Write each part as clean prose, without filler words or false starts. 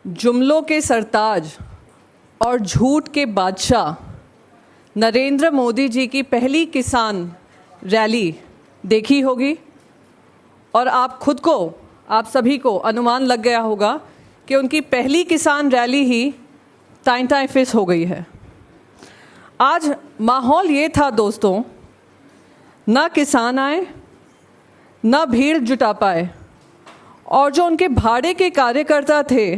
जुमलों के सरताज और झूठ के बादशाह नरेंद्र मोदी जी की पहली किसान रैली देखी होगी और आप सभी को अनुमान लग गया होगा कि उनकी पहली किसान रैली ही टाइम फिस हो गई है। आज माहौल ये था दोस्तों, ना किसान आए ना भीड़ जुटा पाए और जो उनके भाड़े के कार्यकर्ता थे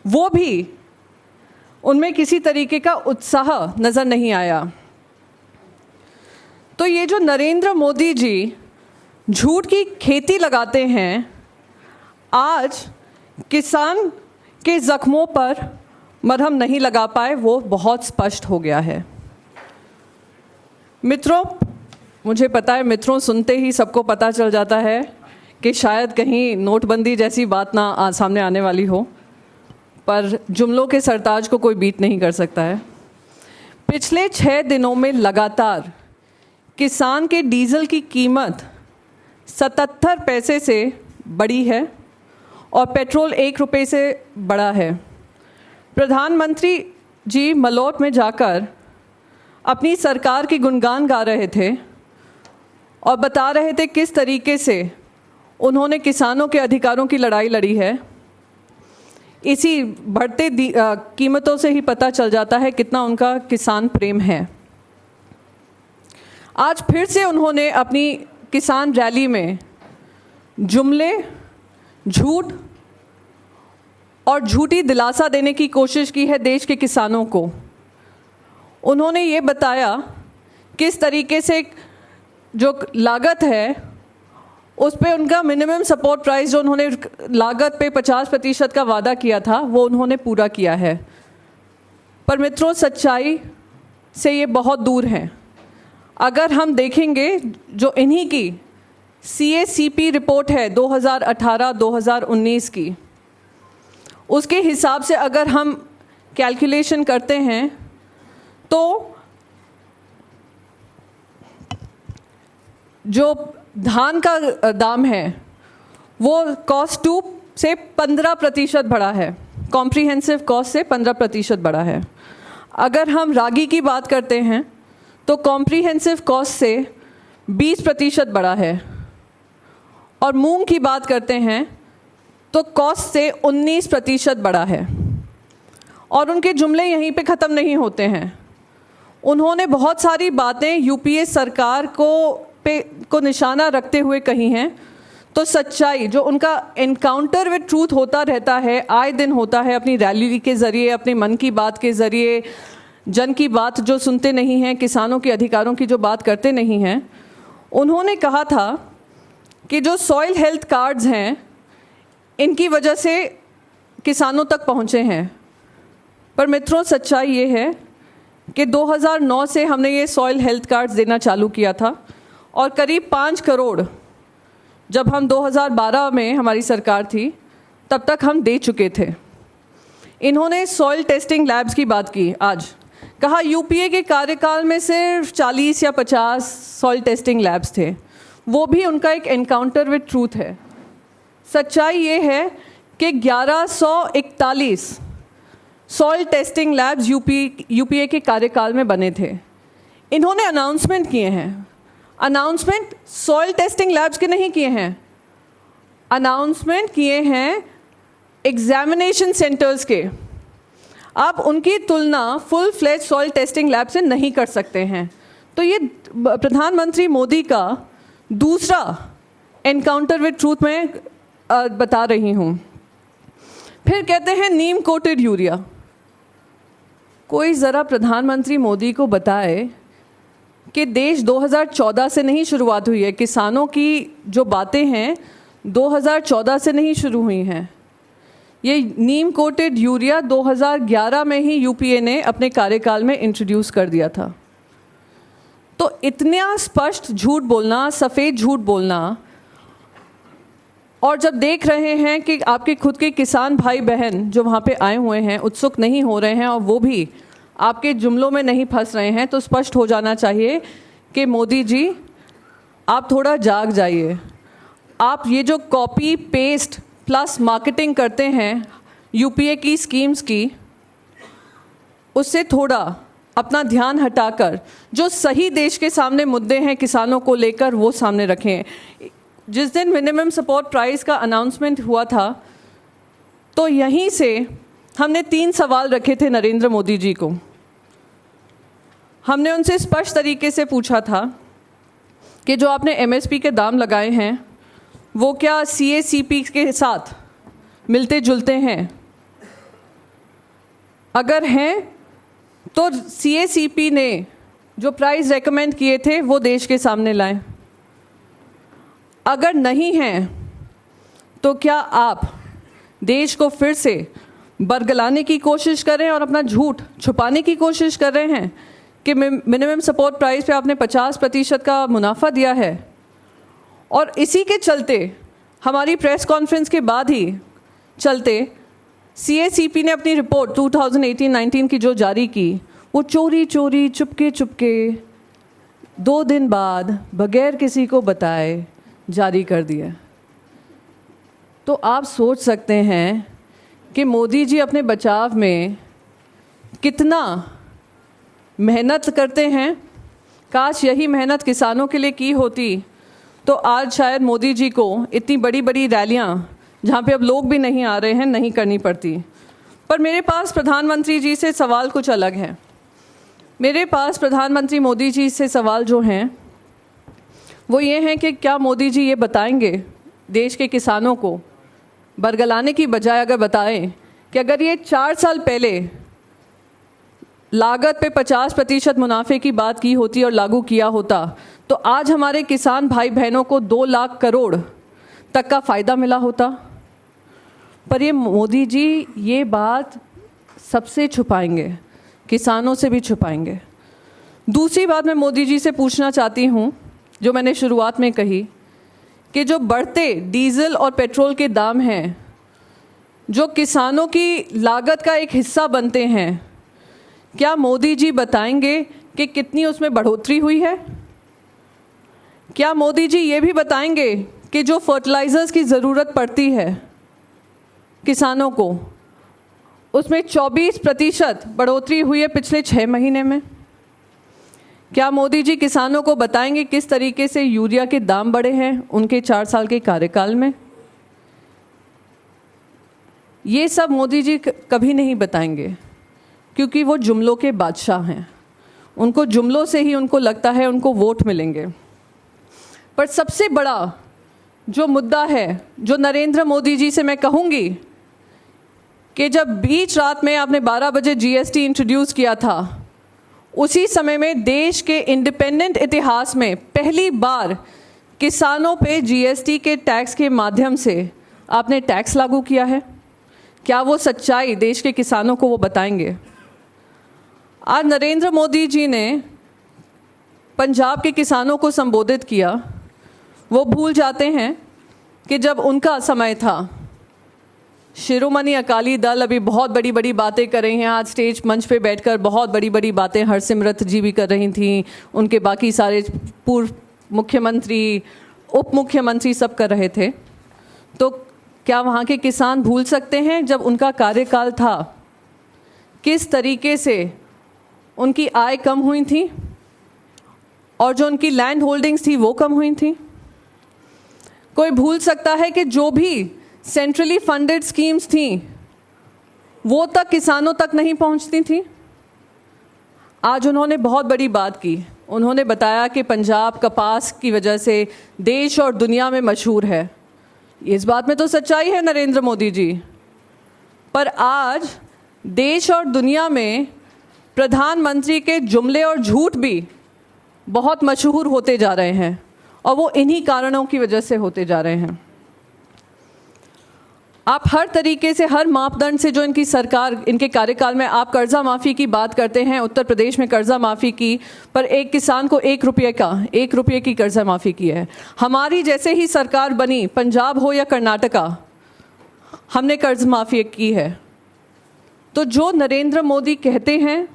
वो भी, उनमें किसी तरीके का उत्साह नज़र नहीं आया। तो ये जो नरेंद्र मोदी जी झूठ की खेती लगाते हैं, आज किसान के ज़ख्मों पर मरहम नहीं लगा पाए, वो बहुत स्पष्ट हो गया है। मित्रों, मुझे पता है मित्रों सुनते ही सबको पता चल जाता है कि शायद कहीं नोटबंदी जैसी बात ना सामने आने वाली हो, पर जुमलों के सरताज को कोई बीट नहीं कर सकता है। पिछले 6 दिनों में लगातार किसान के डीजल की कीमत 77 पैसे से बढ़ी है और पेट्रोल 1 रुपये से बढ़ा है। प्रधानमंत्री जी मलोट में जाकर अपनी सरकार की गुणगान गा रहे थे और बता रहे थे किस तरीके से उन्होंने किसानों के अधिकारों की लड़ाई लड़ी है। इसी बढ़ते कीमतों से ही पता चल जाता है कितना उनका किसान प्रेम है। आज फिर से उन्होंने अपनी किसान रैली में जुमले, झूठ और झूठी दिलासा देने की कोशिश की है देश के किसानों को। उन्होंने ये बताया किस तरीके से जो लागत है उस पे उनका मिनिमम सपोर्ट प्राइस, जो उन्होंने लागत पे 50% का वादा किया था, वो उन्होंने पूरा किया है। पर मित्रों, सच्चाई से ये बहुत दूर है। अगर हम देखेंगे जो इन्हीं की CACP रिपोर्ट है 2018-2019 की, उसके हिसाब से अगर हम कैलकुलेशन करते हैं तो जो धान का दाम है वो कॉस्ट 2 से 15% बढ़ा है, कॉम्प्रिहेंसिव कॉस्ट से 15% बढ़ा है। अगर हम रागी की बात करते हैं तो कॉम्प्रिहेंसिव कॉस्ट से 20% बढ़ा है और मूंग की बात करते हैं तो कॉस्ट से 19% बढ़ा है। और उनके जुमले यहीं पे ख़त्म नहीं होते हैं। उन्होंने बहुत सारी बातें यूपीए सरकार को निशाना रखते हुए कही हैं। तो सच्चाई, जो उनका एनकाउंटर विद ट्रूथ होता रहता है, आए दिन होता है, अपनी रैली के ज़रिए, अपने मन की बात के ज़रिए, जन की बात जो सुनते नहीं हैं, किसानों के अधिकारों की जो बात करते नहीं हैं। उन्होंने कहा था कि जो सॉइल हेल्थ कार्ड्स हैं इनकी वजह से किसानों तक पहुँचे हैं। पर मित्रों, सच्चाई ये है कि 2009 से हमने ये सॉइल हेल्थ कार्ड्स देना चालू किया था और करीब 5 करोड़ जब हम 2012 में हमारी सरकार थी तब तक हम दे चुके थे। इन्होंने सॉइल टेस्टिंग लैब्स की बात की। आज कहा यूपीए के कार्यकाल में सिर्फ 40 या 50 सॉइल टेस्टिंग लैब्स थे, वो भी उनका एक एनकाउंटर विद ट्रूथ है। सच्चाई ये है कि 1141 सॉइल टेस्टिंग लैब्स यूपीए के कार्यकाल में बने थे। इन्होंने अनाउंसमेंट किए हैं, अनाउंसमेंट सॉइल टेस्टिंग लैब्स के नहीं किए हैं, अनाउंसमेंट किए हैं एग्जामिनेशन सेंटर्स के। आप उनकी तुलना full fledge soil testing lab से नहीं कर सकते हैं। तो ये प्रधानमंत्री मोदी का दूसरा एनकाउंटर विद ट्रूथ में बता रही हूँ। फिर कहते हैं नीम कोटेड यूरिया। कोई ज़रा प्रधानमंत्री मोदी को बताए कि देश 2014 से नहीं शुरुआत हुई है। किसानों की जो बातें हैं 2014 से नहीं शुरू हुई हैं। ये नीम कोटेड यूरिया 2011 में ही यूपीए ने अपने कार्यकाल में इंट्रोड्यूस कर दिया था। तो इतना स्पष्ट झूठ बोलना, सफ़ेद झूठ बोलना, और जब देख रहे हैं कि आपके खुद के किसान भाई बहन जो वहाँ पे आए हुए हैं उत्सुक नहीं हो रहे हैं और वो भी आपके जुमलों में नहीं फंस रहे हैं, तो स्पष्ट हो जाना चाहिए कि मोदी जी आप थोड़ा जाग जाइए। आप ये जो कॉपी पेस्ट प्लस मार्केटिंग करते हैं यूपीए की स्कीम्स की, उससे थोड़ा अपना ध्यान हटाकर जो सही देश के सामने मुद्दे हैं किसानों को लेकर वो सामने रखें। जिस दिन मिनिमम सपोर्ट प्राइस का अनाउंसमेंट हुआ था तो यहीं से हमने 3 सवाल रखे थे नरेंद्र मोदी जी को। हमने उनसे स्पष्ट तरीके से पूछा था कि जो आपने एमएसपी के दाम लगाए हैं वो क्या सीएसीपी के साथ मिलते जुलते हैं? अगर हैं तो सीएसीपी ने जो प्राइस रेकमेंड किए थे वो देश के सामने लाएं। अगर नहीं हैं तो क्या आप देश को फिर से बरगलाने की कोशिश कर रहे हैं और अपना झूठ छुपाने की कोशिश कर रहे हैं कि मिनिमम सपोर्ट प्राइस पे आपने 50% का मुनाफा दिया है? और इसी के चलते हमारी प्रेस कॉन्फ्रेंस के बाद ही चलते सीएसीपी ने अपनी रिपोर्ट 2018-19 की जो जारी की वो चोरी चोरी चुपके चुपके 2 दिन बाद बगैर किसी को बताए जारी कर दिया। तो आप सोच सकते हैं कि मोदी जी अपने बचाव में कितना मेहनत करते हैं। काश यही मेहनत किसानों के लिए की होती तो आज शायद मोदी जी को इतनी बड़ी बड़ी रैलियां जहां पे अब लोग भी नहीं आ रहे हैं नहीं करनी पड़ती। पर मेरे पास प्रधानमंत्री जी से सवाल कुछ अलग है। मेरे पास प्रधानमंत्री मोदी जी से सवाल जो हैं वो ये हैं कि क्या मोदी जी ये बताएंगे देश के किसानों को, बरगलाने की बजाय अगर बताएं कि अगर ये 4 साल पहले लागत पे 50% मुनाफे की बात की होती और लागू किया होता तो आज हमारे किसान भाई बहनों को 2 लाख करोड़ तक का फ़ायदा मिला होता। पर ये मोदी जी ये बात सबसे छुपाएंगे, किसानों से भी छुपाएंगे। दूसरी बात मैं मोदी जी से पूछना चाहती हूँ जो मैंने शुरुआत में कही कि जो बढ़ते डीजल और पेट्रोल के दाम हैं जो किसानों की लागत का एक हिस्सा बनते हैं, क्या मोदी जी बताएंगे कि कितनी उसमें बढ़ोतरी हुई है? क्या मोदी जी ये भी बताएंगे कि जो फर्टिलाइज़र्स की ज़रूरत पड़ती है किसानों को उसमें 24% बढ़ोतरी हुई है पिछले 6 महीने में? क्या मोदी जी किसानों को बताएंगे किस तरीके से यूरिया के दाम बढ़े हैं उनके 4 साल के कार्यकाल में? ये सब मोदी जी कभी नहीं बताएंगे क्योंकि वो जुमलों के बादशाह हैं। उनको जुमलों से ही उनको लगता है उनको वोट मिलेंगे। पर सबसे बड़ा जो मुद्दा है जो नरेंद्र मोदी जी से मैं कहूँगी कि जब बीच रात में आपने 12 बजे जीएसटी इंट्रोड्यूस किया था उसी समय में देश के इंडिपेंडेंट इतिहास में पहली बार किसानों पे जीएसटी के टैक्स के माध्यम से आपने टैक्स लागू किया है। क्या वो सच्चाई देश के किसानों को वो बताएंगे? आज नरेंद्र मोदी जी ने पंजाब के किसानों को संबोधित किया। वो भूल जाते हैं कि जब उनका समय था शिरोमणि अकाली दल अभी बहुत बड़ी बड़ी बातें कर रही हैं। आज स्टेज मंच पे बैठकर बहुत बड़ी बड़ी बातें हरसिमरत जी भी कर रही थी, उनके बाकी सारे पूर्व मुख्यमंत्री उप मुख्यमंत्री सब कर रहे थे। तो क्या वहाँ के किसान भूल सकते हैं जब उनका कार्यकाल था किस तरीके से उनकी आय कम हुई थी और जो उनकी लैंड होल्डिंग्स थी वो कम हुई थी? कोई भूल सकता है कि जो भी सेंट्रली फंडेड स्कीम्स थी वो तक किसानों तक नहीं पहुंचती थी? आज उन्होंने बहुत बड़ी बात की। उन्होंने बताया कि पंजाब कपास की वजह से देश और दुनिया में मशहूर है। इस बात में तो सच्चाई है नरेंद्र मोदी जी। पर आज देश और दुनिया में प्रधानमंत्री के जुमले और झूठ भी बहुत मशहूर होते जा रहे हैं और वो इन्हीं कारणों की वजह से होते जा रहे हैं। आप हर तरीके से हर मापदंड से जो इनकी सरकार इनके कार्यकाल में आप कर्जा माफ़ी की बात करते हैं, उत्तर प्रदेश में कर्जा माफ़ी की, पर एक किसान को 1 रुपये की कर्जा माफ़ी की है। हमारी जैसे ही सरकार बनी, पंजाब हो या कर्नाटका, हमने कर्ज माफ़ी की है। तो जो नरेंद्र मोदी कहते हैं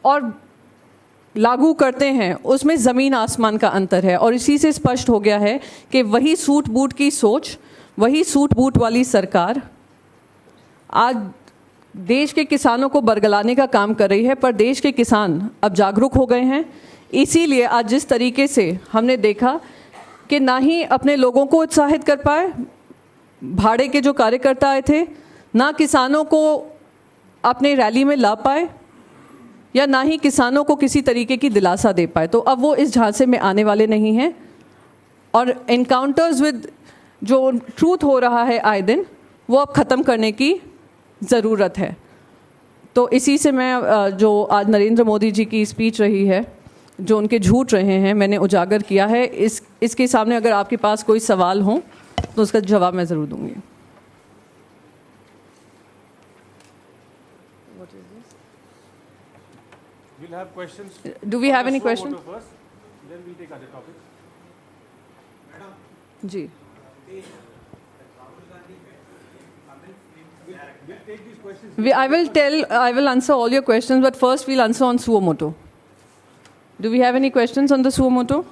और लागू करते हैं उसमें ज़मीन आसमान का अंतर है। और इसी से स्पष्ट हो गया है कि वही सूट बूट की सोच, वही सूट बूट वाली सरकार आज देश के किसानों को बरगलाने का काम कर रही है, पर देश के किसान अब जागरूक हो गए हैं। इसीलिए आज जिस तरीके से हमने देखा कि ना ही अपने लोगों को उत्साहित कर पाए, भाड़े के जो कार्यकर्ता आए थे, ना किसानों को अपने रैली में ला पाए, या ना ही किसानों को किसी तरीके की दिलासा दे पाए। तो अब वो इस झांसे में आने वाले नहीं हैं, और एनकाउंटर्स विद जो ट्रूथ हो रहा है आए दिन, वो अब ख़त्म करने की ज़रूरत है। तो इसी से मैं जो आज नरेंद्र मोदी जी की स्पीच रही है, जो उनके झूठ रहे हैं, मैंने उजागर किया है। इसके सामने अगर आपके पास कोई सवाल हो तो उसका जवाब मैं ज़रूर दूंगी। We'll have questions. Do we have any questions? First, then we'll take other topics. Ji, We'll take these questions. I will answer all your questions, but first we'll answer on suo moto. Do we have any questions on the suo moto?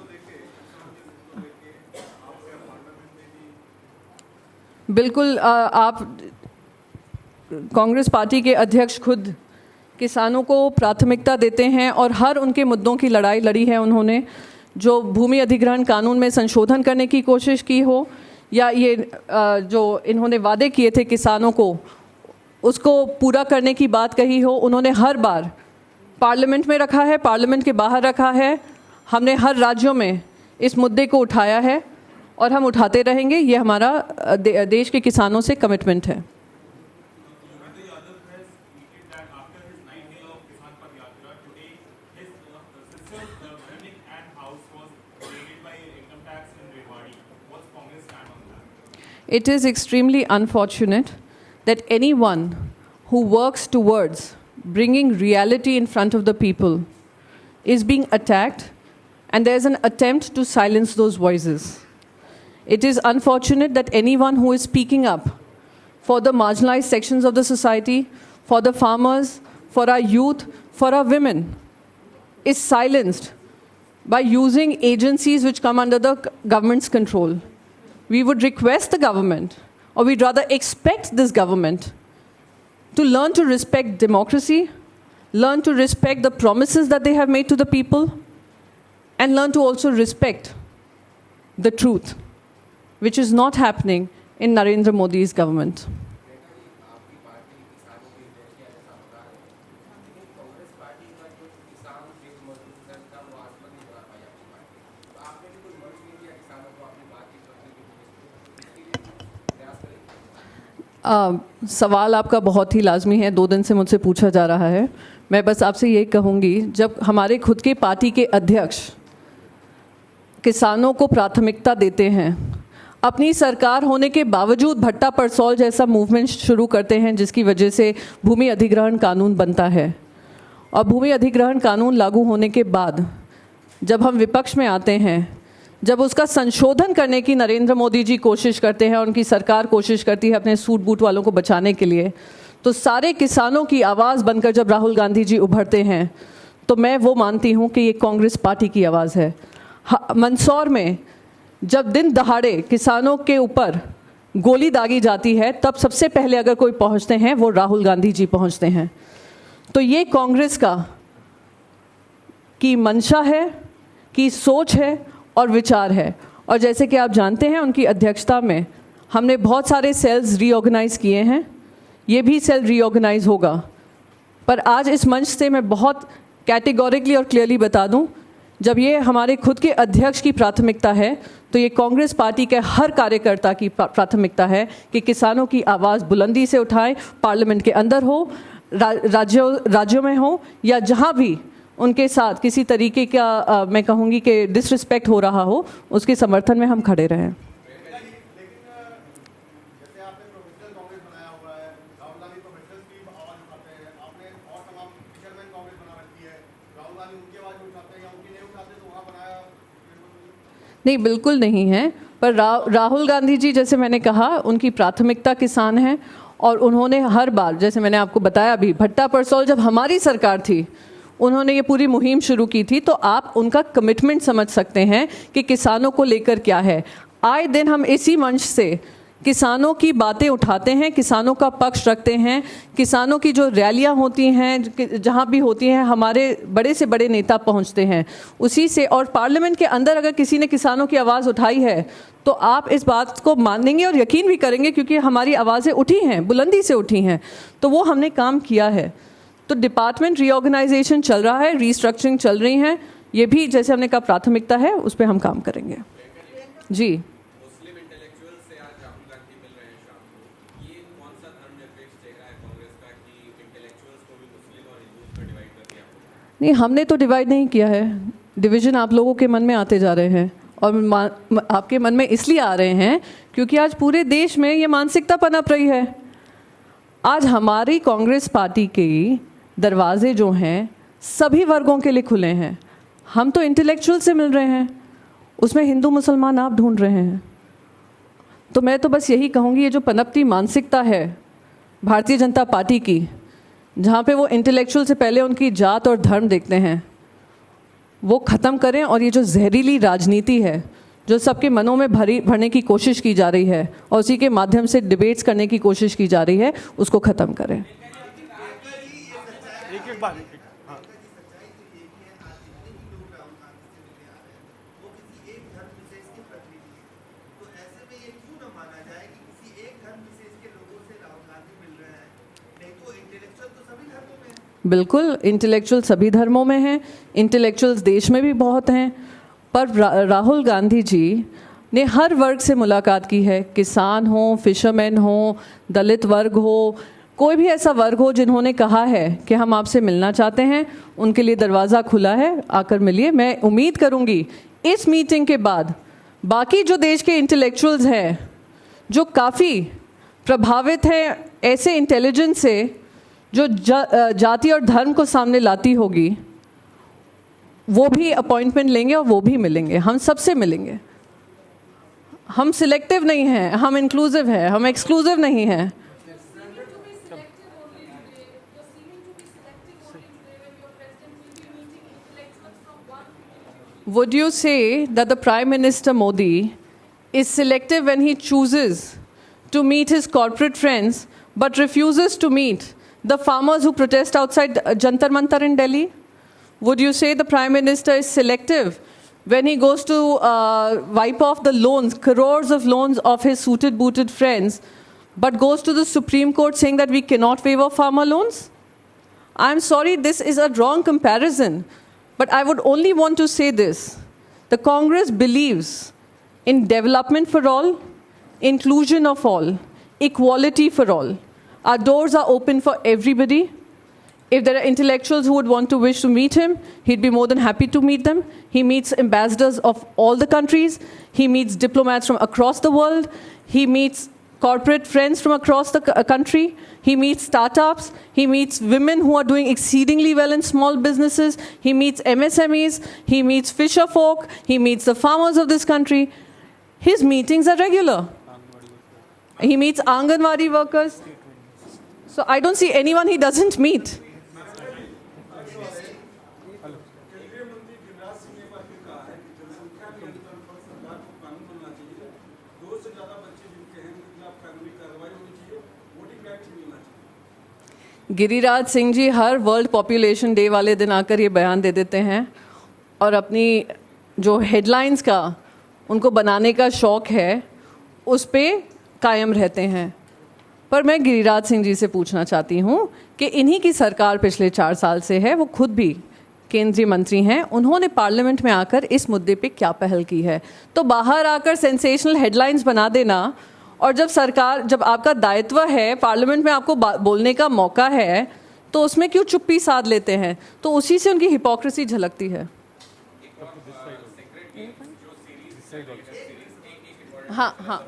बिल्कुल, आप Congress party के अध्यक्ष खुद किसानों को प्राथमिकता देते हैं और हर उनके मुद्दों की लड़ाई लड़ी है उन्होंने। जो भूमि अधिग्रहण कानून में संशोधन करने की कोशिश की हो, या ये जो इन्होंने वादे किए थे किसानों को, उसको पूरा करने की बात कही हो, उन्होंने हर बार पार्लियामेंट में रखा है, पार्लियामेंट के बाहर रखा है। हमने हर राज्यों में इस मुद्दे को उठाया है और हम उठाते रहेंगे। ये हमारा देश के किसानों से कमिटमेंट है। It is extremely unfortunate that anyone who works towards bringing reality in front of the people is being attacked, and there's an attempt to silence those voices. It is unfortunate that anyone who is speaking up for the marginalized sections of the society, for the farmers, for our youth, for our women, is silenced by using agencies which come under the government's control. We would request the government, or we'd rather expect this government, to learn to respect democracy, learn to respect the promises that they have made to the people, and learn to also respect the truth, which is not happening in Narendra Modi's government. सवाल आपका बहुत ही लाजमी है, 2 दिन से मुझसे पूछा जा रहा है। मैं बस आपसे ये कहूँगी, जब हमारे खुद के पार्टी के अध्यक्ष किसानों को प्राथमिकता देते हैं, अपनी सरकार होने के बावजूद भट्टा परसौल जैसा मूवमेंट शुरू करते हैं, जिसकी वजह से भूमि अधिग्रहण कानून बनता है, और भूमि अधिग्रहण कानून लागू होने के बाद जब हम विपक्ष में आते हैं, जब उसका संशोधन करने की नरेंद्र मोदी जी कोशिश करते हैं, उनकी सरकार कोशिश करती है अपने सूट बूट वालों को बचाने के लिए, तो सारे किसानों की आवाज़ बनकर जब राहुल गांधी जी उभरते हैं, तो मैं वो मानती हूँ कि ये कांग्रेस पार्टी की आवाज़ है। मंदसौर में जब दिन दहाड़े किसानों के ऊपर गोली दागी जाती है, तब सबसे पहले अगर कोई पहुँचते हैं वो राहुल गांधी जी पहुँचते हैं। तो ये कांग्रेस की मंशा है, की सोच है और विचार है। और जैसे कि आप जानते हैं, उनकी अध्यक्षता में हमने बहुत सारे सेल्स रीऑर्गेनाइज़ किए हैं, ये भी सेल रीऑर्गेनाइज होगा। पर आज इस मंच से मैं बहुत कैटेगोरिकली और क्लियरली बता दूं, जब ये हमारे खुद के अध्यक्ष की प्राथमिकता है, तो ये कांग्रेस पार्टी के हर कार्यकर्ता की प्राथमिकता है कि किसानों की आवाज़ बुलंदी से उठाएं, पार्लियामेंट के अंदर हो, राज्यों में हो, या जहां भी उनके साथ किसी तरीके का मैं कहूँगी कि डिसरिस्पेक्ट हो रहा हो, उसके समर्थन में हम खड़े रहें। नहीं, बिल्कुल नहीं है। पर राहुल गांधी जी, जैसे मैंने कहा, उनकी प्राथमिकता किसान है, और उन्होंने हर बार, जैसे मैंने आपको बताया अभी, भट्टा परसौल जब हमारी सरकार थी, उन्होंने ये पूरी मुहिम शुरू की थी। तो आप उनका कमिटमेंट समझ सकते हैं कि किसानों को लेकर क्या है। आए दिन हम इसी मंच से किसानों की बातें उठाते हैं, किसानों का पक्ष रखते हैं, किसानों की जो रैलियां होती हैं जहां भी होती हैं हमारे बड़े से बड़े नेता पहुंचते हैं उसी से। और पार्लियामेंट के अंदर अगर किसी ने किसानों की आवाज़ उठाई है तो आप इस बात को मानेंगे और यकीन भी करेंगे, क्योंकि हमारी आवाज़ें उठी हैं, बुलंदी से उठी हैं, तो वो हमने काम किया है। तो डिपार्टमेंट रीऑर्गेनाइजेशन चल रहा है, रीस्ट्रक्चरिंग चल रही है, ये भी जैसे हमने कहा प्राथमिकता है, उस पर हम काम करेंगे। जी, मुस्लिम इंटेलेक्चुअल से आज राहुल गांधी मिल रहे हैं शाम को, ये कौन सा धर्मनिरपेक्ष चेहरा है कांग्रेस का कि इंटेलेक्चुअल्स को भी मुस्लिम और हिंदूज में डिवाइड कर दिया? नहीं, हमने तो डिवाइड नहीं किया है। डिवीज़न आप लोगों के मन में आते जा रहे हैं, और आपके मन में इसलिए आ रहे हैं क्योंकि आज पूरे देश में ये मानसिकता पनप रही है। आज हमारी कांग्रेस पार्टी के दरवाजे जो हैं सभी वर्गों के लिए खुले हैं। हम तो इंटेलेक्चुअल से मिल रहे हैं, उसमें हिंदू मुसलमान आप ढूंढ रहे हैं। तो मैं तो बस यही कहूँगी, ये जो पनपती मानसिकता है भारतीय जनता पार्टी की, जहाँ पे वो इंटेलेक्चुअल से पहले उनकी जात और धर्म देखते हैं, वो ख़त्म करें। और ये जो जहरीली राजनीति है जो सबके मनों में भरने की कोशिश की जा रही है और उसी के माध्यम से डिबेट्स करने की कोशिश की जा रही है, उसको ख़त्म करें। एक एक बार हाँ। बिल्कुल, इंटेलेक्चुअल सभी धर्मों में हैं, इंटेलेक्चुअल्स देश में भी बहुत हैं, पर राहुल गांधी जी ने हर वर्ग से मुलाकात की है। किसान हो, फिशरमैन हो, दलित वर्ग हो, कोई भी ऐसा वर्ग हो जिन्होंने कहा है कि हम आपसे मिलना चाहते हैं, उनके लिए दरवाज़ा खुला है, आकर मिलिए। मैं उम्मीद करूंगी इस मीटिंग के बाद बाकी जो देश के इंटेलेक्चुअल्स हैं जो काफ़ी प्रभावित हैं ऐसे इंटेलिजेंस से जो जाति और धर्म को सामने लाती होगी, वो भी अपॉइंटमेंट लेंगे और वो भी मिलेंगे, हम सबसे मिलेंगे। हम सिलेक्टिव नहीं हैं, हम इंक्लूसिव हैं, हम एक्सक्लूसिव नहीं हैं। Would you say that the Prime Minister Modi is selective when he chooses to meet his corporate friends but refuses to meet the farmers who protest outside Jantar Mantar in Delhi? Would you say the Prime Minister is selective when he goes to wipe off the loans, crores of loans of his suited booted friends, but goes to the Supreme Court saying that we cannot waive farmer loans? I'm sorry, this is a wrong comparison. But I would only want to say this. The Congress believes in development for all, inclusion of all, equality for all. Our doors are open for everybody. If there are intellectuals who would want to wish to meet him, he'd be more than happy to meet them. He meets ambassadors of all the countries. He meets diplomats from across the world. He meets corporate friends from across the country. He meets startups. He meets women who are doing exceedingly well in small businesses. He meets MSMEs. He meets fisher folk. He meets the farmers of this country. His meetings are regular. He meets Anganwadi workers. So I don't see anyone he doesn't meet. Giriraj Singh ji हर world population day वाले दिन आकर ये बयान दे देते हैं और अपनी जो हेडलाइंस का उनको बनाने का शौक़ है उस पे कायम रहते हैं। पर मैं गिरिराज सिंह जी से पूछना चाहती हूँ कि इन्हीं की सरकार पिछले 4 साल से है, वो खुद भी केंद्रीय मंत्री हैं, उन्होंने पार्लियामेंट में आकर इस मुद्दे पे क्या पहल की है? तो बाहर आकर सेंसेशनल हेडलाइंस बना देना, और जब आपका दायित्व है पार्लियामेंट में आपको बोलने का मौका है, तो उसमें क्यों चुप्पी साध लेते हैं? तो उसी से उनकी हिपोक्रेसी झलकती है। हाँ हाँ,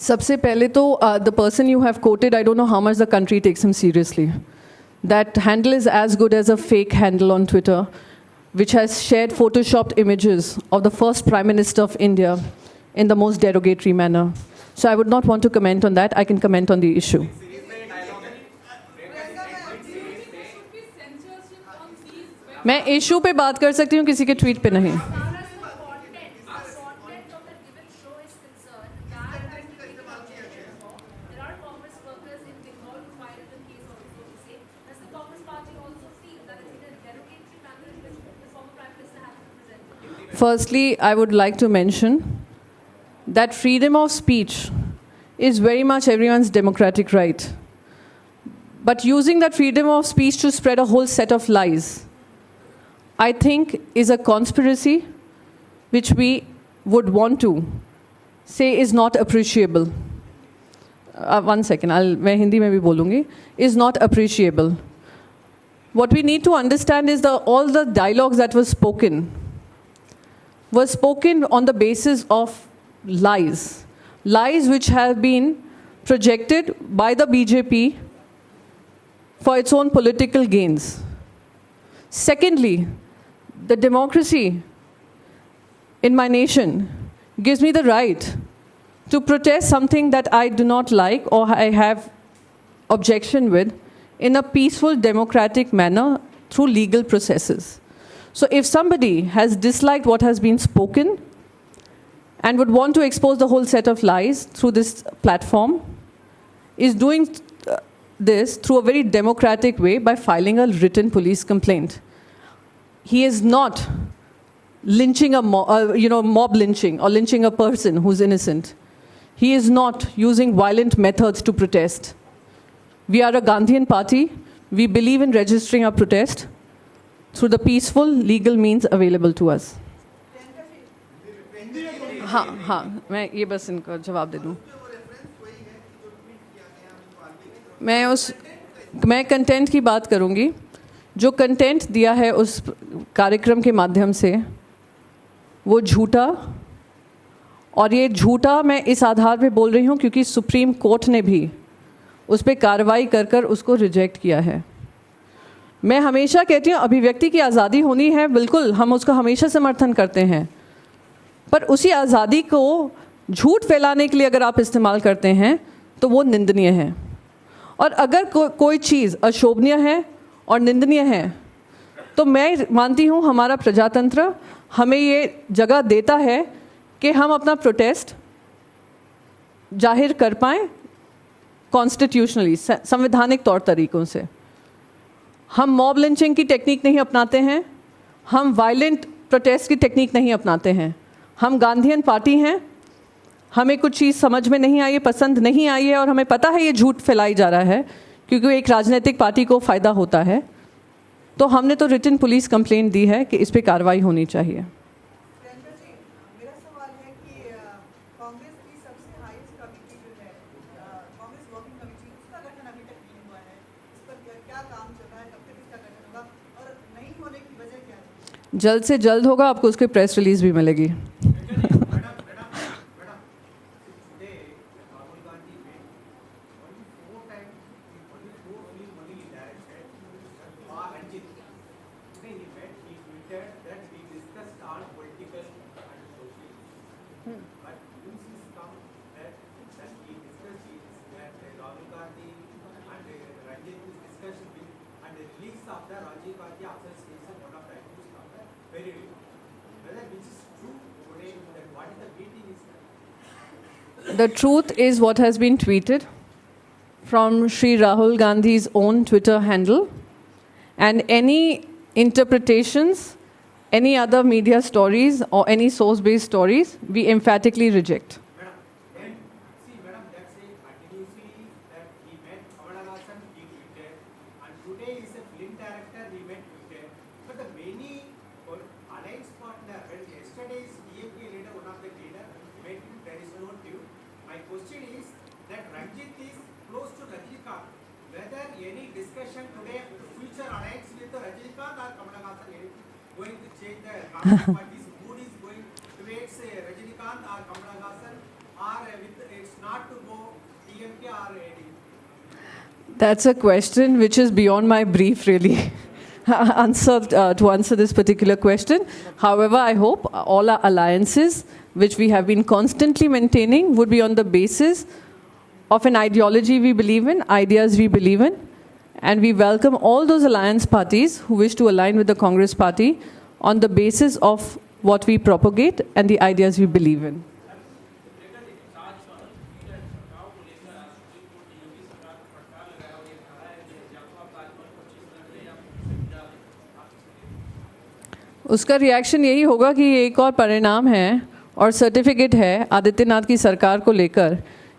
सबसे पहले तो the person you have quoted, I don't know how much the country takes him seriously. That handle is as good as a fake handle on Twitter, which has shared photoshopped images of the first Prime Minister of India in the most derogatory manner. So I would not want to comment on that. I can comment on the issue. मैं issue पे बात कर सकती हूँ, किसी के tweet पे नहीं. Firstly, I would like to mention that freedom of speech is very much everyone's democratic right. But using that freedom of speech to spread a whole set of lies, I think, is a conspiracy which we would want to say is not appreciable. One second, मैं हिंदी में भी बोलूँगी. Is not appreciable. What we need to understand is all the dialogues that were spoken on the basis of lies. Lies which have been projected by the BJP for its own political gains. Secondly, the democracy in my nation gives me the right to protest something that I do not like or I have objection with in a peaceful, democratic manner through legal processes. So if somebody has disliked what has been spoken and would want to expose the whole set of lies through this platform, is doing this through a very democratic way by filing a written police complaint. He is not lynching mob lynching or lynching a person who's innocent. He is not using violent methods to protest. We are a Gandhian party. We believe in registering our protest through the peaceful legal means available to us. हाँ, मैं ये बस इनको जवाब दे दूँ. मैं content की बात करूँगी. जो कंटेंट दिया है उस कार्यक्रम के माध्यम से वो झूठा, और ये झूठा मैं इस आधार पे बोल रही हूँ क्योंकि सुप्रीम कोर्ट ने भी उस पर कार्रवाई कर उसको रिजेक्ट किया है. मैं हमेशा कहती हूँ अभिव्यक्ति की आज़ादी होनी है, बिल्कुल हम उसका हमेशा समर्थन करते हैं, पर उसी आज़ादी को झूठ फैलाने के लिए अगर आप इस्तेमाल करते हैं तो वो निंदनीय है. और अगर कोई चीज़ अशोभनीय है और निंदनीय है तो मैं मानती हूँ हमारा प्रजातंत्र हमें ये जगह देता है कि हम अपना प्रोटेस्ट जाहिर कर पाएँ कॉन्स्टिट्यूशनली, संवैधानिक तौर तरीक़ों से. हम मॉब लिंचिंग की टेक्निक नहीं अपनाते हैं, हम वायलेंट प्रोटेस्ट की टेक्निक नहीं अपनाते हैं. हम गांधीयन पार्टी हैं. हमें कुछ चीज़ समझ में नहीं आई है, पसंद नहीं आई है और हमें पता है ये झूठ फैलाई जा रहा है क्योंकि एक राजनीतिक पार्टी को फ़ायदा होता है, तो हमने तो रिटन पुलिस कंप्लेंट दी है कि इस पर कार्रवाई होनी चाहिए. जल्द से जल्द होगा, आपको उसकी प्रेस रिलीज भी मिलेगी. The truth is what has been tweeted from Shri Rahul Gandhi's own Twitter handle, and any interpretations, any other media stories or any source-based stories, we emphatically reject. Madam, that's a continuously that he met Kamala Hassan, he tweeted, and today is a film director, he met tweeted. But the many alliance partner, when yesterday's DMK leader, one of the leader, met him, there is no due. My question is that Ranjit is close to Rajinikanth. Whether any discussion today, future alliance with Rajinikanth or Kamala Hassan going to change the party's mood is going towards Rajinikanth or Kamala Hassan, or with it's not to go DMK or AD? That's a question which is beyond my brief, really. To answer this particular question. However, I hope all our alliances which we have been constantly maintaining, would be on the basis of an ideology we believe in, ideas we believe in, and we welcome all those alliance parties who wish to align with the Congress party on the basis of what we propagate and the ideas we believe in. उसका reaction यही होगा कि ये एक और परिणाम है और सर्टिफिकेट है आदित्यनाथ की सरकार को लेकर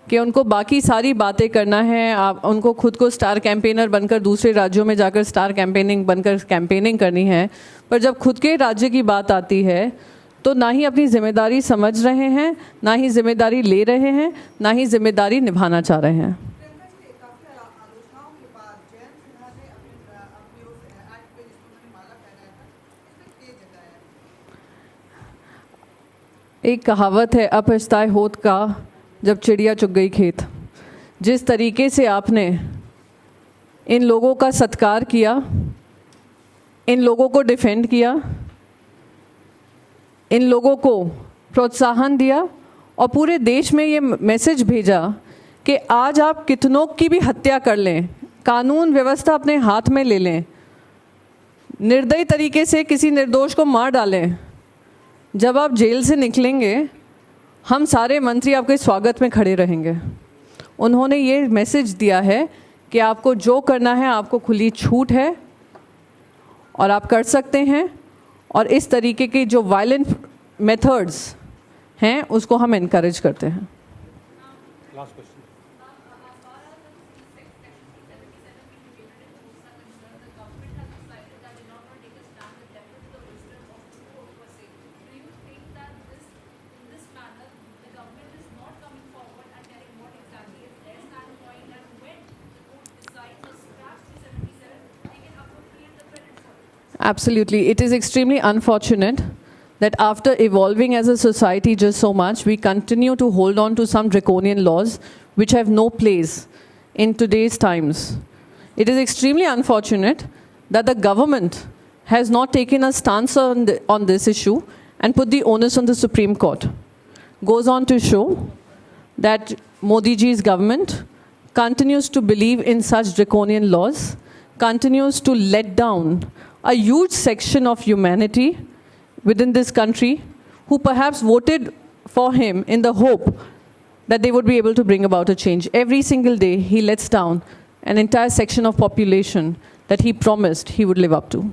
कि उनको बाकी सारी बातें करना है, आप उनको खुद को स्टार कैंपेनर बनकर दूसरे राज्यों में जाकर स्टार कैंपेनिंग करनी है, पर जब खुद के राज्य की बात आती है तो ना ही अपनी जिम्मेदारी समझ रहे हैं, ना ही जिम्मेदारी ले रहे हैं, ना ही जिम्मेदारी निभाना चाह रहे हैं। एक कहावत है, अपछताए होत का जब चिड़िया चुग गई खेत। जिस तरीके से आपने इन लोगों का सत्कार किया, इन लोगों को डिफेंड किया, इन लोगों को प्रोत्साहन दिया और पूरे देश में ये मैसेज भेजा कि आज आप कितनों की भी हत्या कर लें, कानून व्यवस्था अपने हाथ में ले लें, निर्दयी तरीके से किसी निर्दोष को मार डालें, जब आप जेल से निकलेंगे हम सारे मंत्री आपके स्वागत में खड़े रहेंगे। उन्होंने ये मैसेज दिया है कि आपको जो करना है, आपको खुली छूट है और आप कर सकते हैं, और इस तरीके के जो वायलेंट मेथड्स हैं उसको हम इनकरेज करते हैं। Last question. Absolutely. It is extremely unfortunate that after evolving as a society just so much, we continue to hold on to some draconian laws which have no place in today's times. It is extremely unfortunate that the government has not taken a stance on this issue and put the onus on the Supreme Court. Goes on to show that Modi ji's government continues to believe in such draconian laws, continues to let down a huge section of humanity within this country who perhaps voted for him in the hope that they would be able to bring about a change. Every single day he lets down an entire section of population that he promised he would live up to.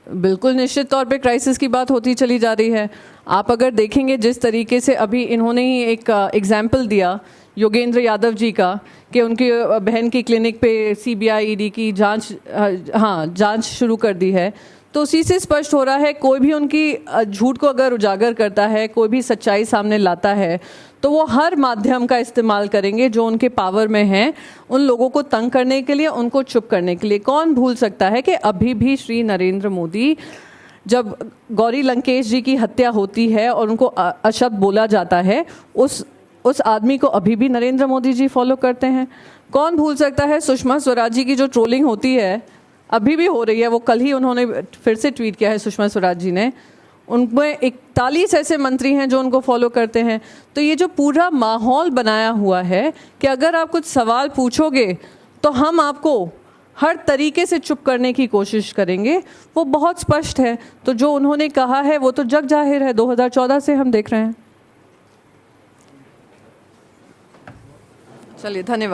बिल्कुल निश्चित तौर पे crisis की बात होती चली जा रही है। आप अगर देखेंगे जिस तरीके से अभी इन्होंने ही एक एग्जाम्पल दिया योगेंद्र यादव जी का कि उनकी बहन की क्लिनिक पे सीबीआई ईडी की जांच शुरू कर दी है, तो उसी से स्पष्ट हो रहा है कोई भी उनकी झूठ को अगर उजागर करता है, कोई भी सच्चाई सामने लाता है, तो वो हर माध्यम का इस्तेमाल करेंगे जो उनके पावर में है, उन लोगों को तंग करने के लिए, उनको चुप करने के लिए। कौन भूल सकता है कि अभी भी श्री नरेंद्र मोदी, जब गौरी लंकेश जी की हत्या होती है और उनको अशब्द बोला जाता है, उस आदमी को अभी भी नरेंद्र मोदी जी फॉलो करते हैं। कौन भूल सकता है सुषमा स्वराज जी की जो ट्रोलिंग होती है, अभी भी हो रही है, वो कल ही उन्होंने फिर से ट्वीट किया है सुषमा स्वराज जी ने, उनमें 41 ऐसे मंत्री हैं जो उनको फॉलो करते हैं। तो ये जो पूरा माहौल बनाया हुआ है कि अगर आप कुछ सवाल पूछोगे तो हम आपको हर तरीके से चुप करने की कोशिश करेंगे, वो बहुत स्पष्ट है। तो जो उन्होंने कहा है वो तो जग जाहिर है, 2014 से हम देख रहे हैं। चलिए, धन्यवाद।